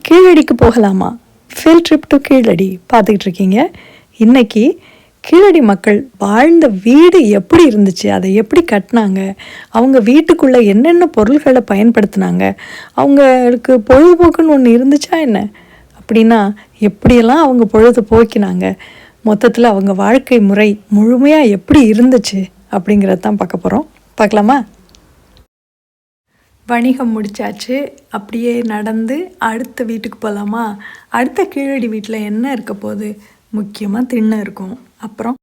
கீழடிக்கு போகலாமா? Field trip to Keezhadi பார்த்துக்கிட்டு இருக்கீங்க. இன்றைக்கி கீழடி மக்கள் வாழ்ந்த வீடு எப்படி இருந்துச்சு, அதை எப்படி கட்டினாங்க, அவங்க வீட்டுக்குள்ளே என்னென்ன பொருள்களை பயன்படுத்தினாங்க, அவங்களுக்கு பொழுதுபோக்குன்னு ஒன்று இருந்துச்சா என்ன, அப்படின்னா எப்படியெல்லாம் அவங்க பொழுது போக்கினாங்க, மொத்தத்தில் அவங்க வாழ்க்கை முறை முழுமையாக எப்படி இருந்துச்சு அப்படிங்கிறத தான் பார்க்க போகிறோம். பார்க்கலாமா? வணிகம் முடித்தாச்சு. அப்படியே நடந்து அடுத்த வீட்டுக்கு போகலாமா? அடுத்த கீழடி வீட்டில் என்ன இருக்க போகுது? முக்கியமாக திண்ணை இருக்கும். அப்புறம்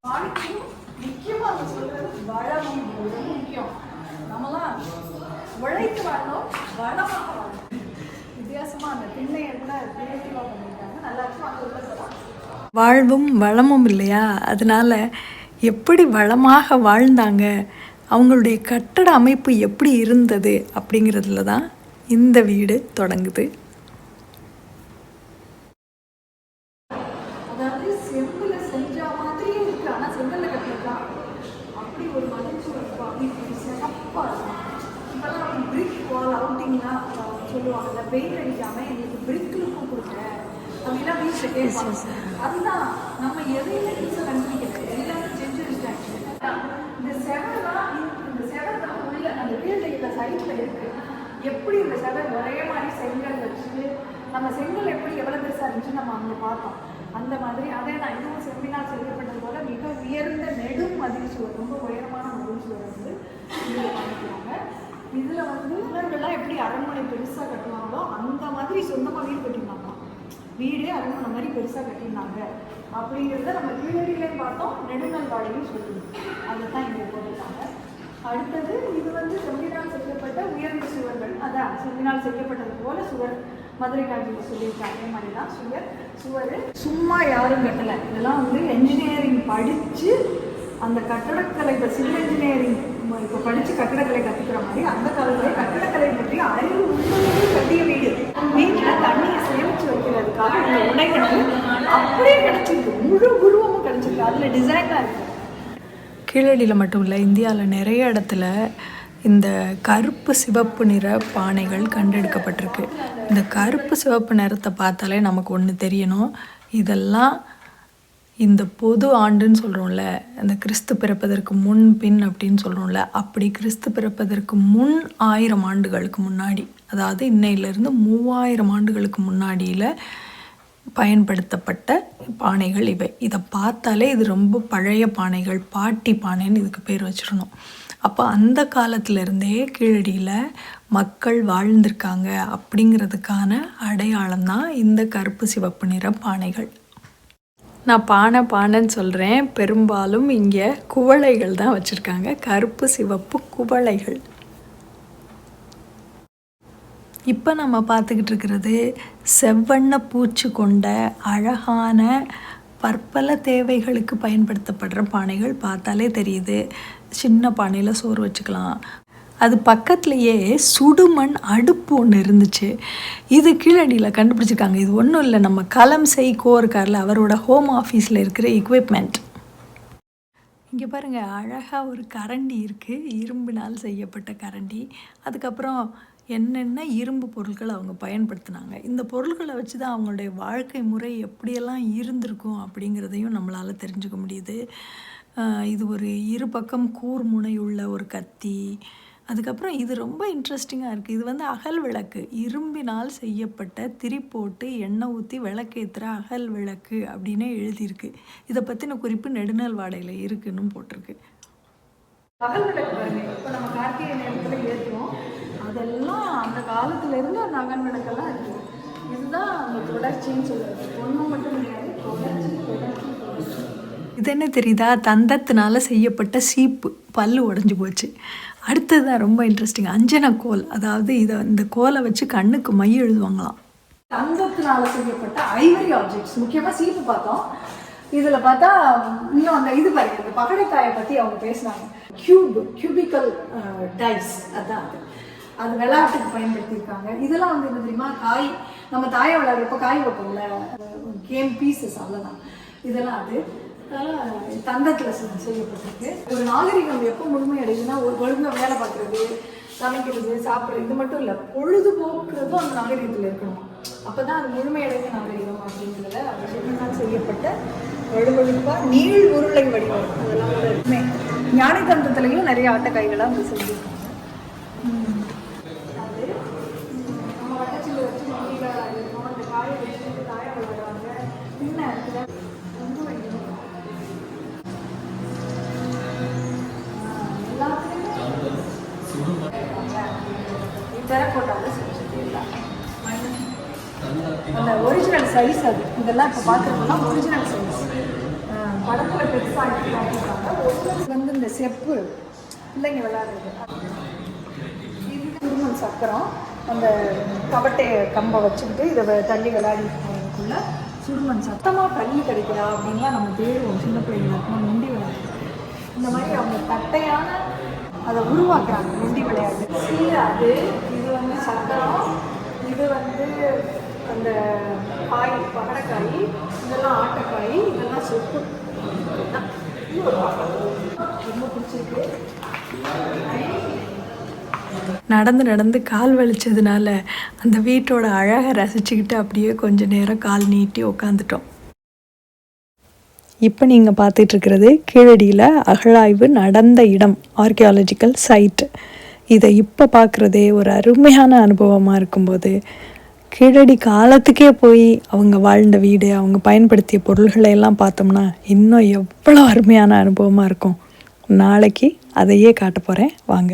வாழ்வும் வளமும் இல்லையா, அதனால் எப்படி வளமாக வாழ்ந்தாங்க, அவங்களுடைய கட்டட அமைப்பு எப்படி இருந்தது அப்படிங்கிறதுல தான் இந்த வீடு தொடங்குது. அதாவது செம்பில் செஞ்ச மாதிரியே இருக்கு, ஆனால் செங்கல்ல கட்டலாம் அப்படி ஒரு மதிச்சு சிறப்பாக இப்போல்லாம் பிரிக் வால் அவுட்டிங்லாம் சொல்லுவாங்க. பெயிண்ட் அடிக்காமல் எங்களுக்கு பிரிக் லுக்கும் கொடுங்க அப்படின்னா வீட்டில் கேட்பாங்க. அதுதான் நம்ம எதையுமே வீட்டில் கண்டுபிடிக்கிறது, எல்லாமே செஞ்சு வச்சுட்டாங்க. இந்த செவர்லாம் உள்ள அந்த வீல்டையில் சைட்டில் இருக்குது. எப்படி இந்த செவர் ஒரே மாதிரி செங்கல் வச்சு நம்ம செங்கல் எப்படி எவ்வளோ பெருசாக இருந்துச்சு நம்ம அங்கே பார்த்தோம். அந்த மாதிரி அதே தான் இதுவும் செம்பினால் செய்யப்பட்டது போல் மிக உயர்ந்த நெடும் மதில் சுவர், ரொம்ப உயரமான மதில் சுவர் வந்து இதில் பண்ணிக்கிறாங்க. இதில் வந்து இவர்கள்லாம் எப்படி அரண்மனை பெருசாக கட்டுவாங்களோ அந்த மாதிரி சொந்தமாக வீடு கட்டியிருந்தாங்களாம். வீடே அரண்மனை மாதிரி பெருசாக கட்டியிருந்தாங்க அப்படிங்கிறத நம்ம கீழடியிலையும் பார்த்தோம், நெடுநல்வாடையும் சொல்லுது. அதை தான் இங்கே போட்டிருக்காங்க. அடுத்தது இது வந்து செம்பினால் செய்யப்பட்ட உயர்ந்த சுவர்கள். அதான் செம்பினால் செய்யப்பட்டது போல சுவர் மதுரை காட்சியில் சொல்லியிருக்காங்க. அதே மாதிரி தான் சுவர் சும்மா யாரும் கட்டலை. இதெல்லாம் வந்து என்ஜினியரிங் படித்து அந்த கட்டடக்கலை, இப்போ சிவில் இன்ஜினியரிங் இப்போ படித்து கட்டடக்கலை கற்றுக்கிற மாதிரி அந்த காலத்தில் கட்டடக்கலை பற்றி அறிவு உள்ளே கட்டிய வீடு. வீட்டில் தண்ணியை சேமித்து வைக்கிறதுக்காக இந்த உடைகள் அப்படியே கிடச்சிருக்கு, முழு உருவமும் கிடச்சிருக்கு, அதில் டிசைனாக இருக்குது. கீழடியில் மட்டும் இல்லை, இந்தியாவில் நிறைய இடத்துல இந்த கருப்பு சிவப்பு நிற பானைகள் கண்டெடுக்கப்பட்டிருக்கு. இந்த கருப்பு சிவப்பு நிறத்தை பார்த்தாலே நமக்கு ஒன்று தெரியணும், இதெல்லாம் இந்த பொது ஆண்டுன்னு சொல்கிறோம்ல, இந்த கிறிஸ்து பிறப்பதற்கு முன் பின் அப்படின்னு சொல்கிறோம்ல, அப்படி கிறிஸ்து பிறப்பதற்கு முன் 1000 ஆண்டுகளுக்கு முன்னாடி, அதாவது இன்னையிலேருந்து 3000 ஆண்டுகளுக்கு முன்னாடியில் பயன்படுத்தப்பட்ட பானைகள் இவை. இதை பார்த்தாலே இது ரொம்ப பழைய பானைகள், பாட்டி பானைன்னு இதுக்கு பேர் வச்சிடணும். அப்போ அந்த காலத்திலேருந்தே கீழடியில் மக்கள் வாழ்ந்திருக்காங்க அப்படிங்கிறதுக்கான அடையாளம் தான் இந்த கருப்பு சிவப்பு நிற பானைகள். நான் பானைன்னு சொல்கிறேன், பெரும்பாலும் இங்கே குவளைகள் தான் வச்சுருக்காங்க, கருப்பு சிவப்பு குவளைகள். இப்போ நம்ம பார்த்துக்கிட்டு இருக்கிறது செவ்வண்ண பூச்சி கொண்ட அழகான பற்பல தேவைகளுக்கு பயன்படுத்தப்படுற பானைகள். பார்த்தாலே தெரியுது, சின்ன பானையில் சோறு வச்சுக்கலாம். அது பக்கத்துலேயே சுடுமண் அடுப்பு ஒன்று இருந்துச்சு. இது கீழடியில் கண்டுபிடிச்சிருக்காங்க. இது ஒன்றும் இல்லை, நம்ம கலம் செய் கோர்க்காரில் அவரோட ஹோம் ஆஃபீஸில் இருக்கிற எக்யூப்மெண்ட். இங்கே பாருங்கள், அழகாக ஒரு கரண்டி இருக்குது, இரும்பினால் செய்யப்பட்ட கரண்டி. அதுக்கப்புறம் என்னென்ன இரும்பு பொருட்கள் அவங்க பயன்படுத்தினாங்க, இந்த பொருட்களை வச்சு தான் அவங்களுடைய வாழ்க்கை முறை எப்படியெல்லாம் இருந்திருக்கும் அப்படிங்கிறதையும் நம்மளால் தெரிஞ்சுக்க முடியுது. இது ஒரு இரு பக்கம் கூர்முனை உள்ள ஒரு கத்தி. அதுக்கப்புறம் இது ரொம்ப இன்ட்ரெஸ்டிங்காக இருக்குது. இது வந்து அகல் விளக்கு, இரும்பினால் செய்யப்பட்ட திரி போட்டு எண்ணெய் ஊற்றி விளக்கேற்றுற அகல் விளக்கு அப்படின்னே எழுதியிருக்கு. இதை பற்றின குறிப்பு நெடுநல்வாடையில் இருக்குன்னு போட்டிருக்கு. அகல் விளக்கு பாருங்க, இப்போ நம்ம கார்த்திகை நேரத்தில் ஏற்றுவோம், அதெல்லாம் அந்த காலத்துலேருந்து அந்த அகல் விளக்கெல்லாம் இருக்குது. இதுதான் அந்த தொடர்ச்சின்னு சொல்கிறது. ஒன்றும் மட்டும் கிடையாது, தொடர்ச்சி. இது என்ன தெரியுதா? தந்தத்தினால செய்யப்பட்ட சீப்பு, பல்லு உடஞ்சி போச்சு. அடுத்தது தான் ரொம்ப இன்ட்ரெஸ்டிங், அஞ்சன கோல். அதாவது இந்த கோலை வச்சு கண்ணுக்கு மை எழுதுவாங்களாம். தங்கத்தினால செய்யப்பட்ட ஐவரி ஆப்ஜெக்ட்ஸ், முக்கியமாக சீப்பு பார்த்தோம். இதில் பார்த்தா இன்னும் அந்த இது பாருங்க, இந்த பகடைக்காயை பற்றி அவங்க பேசினாங்க. கியூபிக்கல் டைஸ், அதான் அது விளையாட்டுக்கு பயன்படுத்தியிருக்காங்க. இதெல்லாம் வந்து என்ன தெரியுமா, காய் நம்ம தாயை விளையாடுறப்ப காய் வைப்போம்ல, கேம் பீசஸ், அவ்வளோதான். இதெல்லாம் அது தந்தத்தில் செய்யப்பட்டிருக்கு. ஒரு நாகரிகம் எப்போ முழுமை அடையுதுன்னா, ஒரு ஒழுங்காக வேலை பார்க்குறது, சமைக்கிறது, சாப்பிட்றது, இது மட்டும் இல்லை, பொழுதுபோக்குறதும் அந்த நாகரிகத்தில் இருக்கணும். அப்பதான் அது முழுமையடைந்த நாகரிகம் அப்படிங்கிறத அவர் சொன்னதால் செய்யப்பட்ட வலுவழுப்பா நீள் உருளை வடிவம். அதெல்லாம் கூட இருக்குமே. ஞானி தந்தத்துலேயும் நிறைய ஆட்டக்காய்களாக அவங்க செஞ்சுருக்காங்க. அது நம்ம வட்டச்சில் வச்சு மண்டியில் இருக்கும், அந்த காயை வச்சுட்டு காய விளையாடுவாங்க. பின்ன இடத்துல ரொம்ப டெரக்கோட்டாவில் செஞ்சுருக்கீங்களா? அந்த ஒரிஜினல் சைஸ் அது. இதெல்லாம் இப்போ பார்க்குறதுனா ஒரிஜினல் சைஸ். படத்தில் பெருசாக காட்டியிருக்காங்க. ஒரிஜினல் வந்து இந்த செப்பு பிள்ளைங்க விளையாடுறது. இது குருமன் சக்கரம். அந்த கபட்டை கம்பை வச்சுக்கிட்டு இதை தள்ளி விளையாடிக்குள்ள சுடுமண் சத்தமாக தள்ளி கிடைக்கிறா அப்படின்லாம் நம்ம தேடுவோம். சின்ன பிள்ளைங்க இருக்கணும் நொண்டி விளையாடு. இந்த மாதிரி அவங்க தட்டையான அதை உருவாக்குறாங்க நொண்டி விளையாட்டு. சீராது இது வந்து சக்கரம், இது வந்து அந்த காய் பகடக்காய், இதெல்லாம் ஆட்டைக்காய், இதெல்லாம் சொப்பு. ரொம்ப பிடிச்சிருக்கு. நடந்து நடந்து கால் வலிச்சதுனால அந்த வீட்டோட அழகை ரசிச்சுக்கிட்டு அப்படியே கொஞ்சம் நேரம் கால் நீட்டி உட்காந்துட்டோம். இப்போ நீங்கள் பார்த்துட்ருக்கிறது கீழடியில் அகழாய்வு நடந்த இடம், ஆர்கியாலஜிக்கல் சைட்டு. இதை இப்போ பார்க்குறதே ஒரு அருமையான அனுபவமாக இருக்கும்போது, கீழடி காலத்துக்கே போய் அவங்க வாழ்ந்த வீடு, அவங்க பயன்படுத்திய பொருள்களை எல்லாம் பார்த்தோம்னா இன்னும் எவ்வளோ அருமையான அனுபவமாக இருக்கும். நாளைக்கு அதையே காட்ட போகிறேன், வாங்க.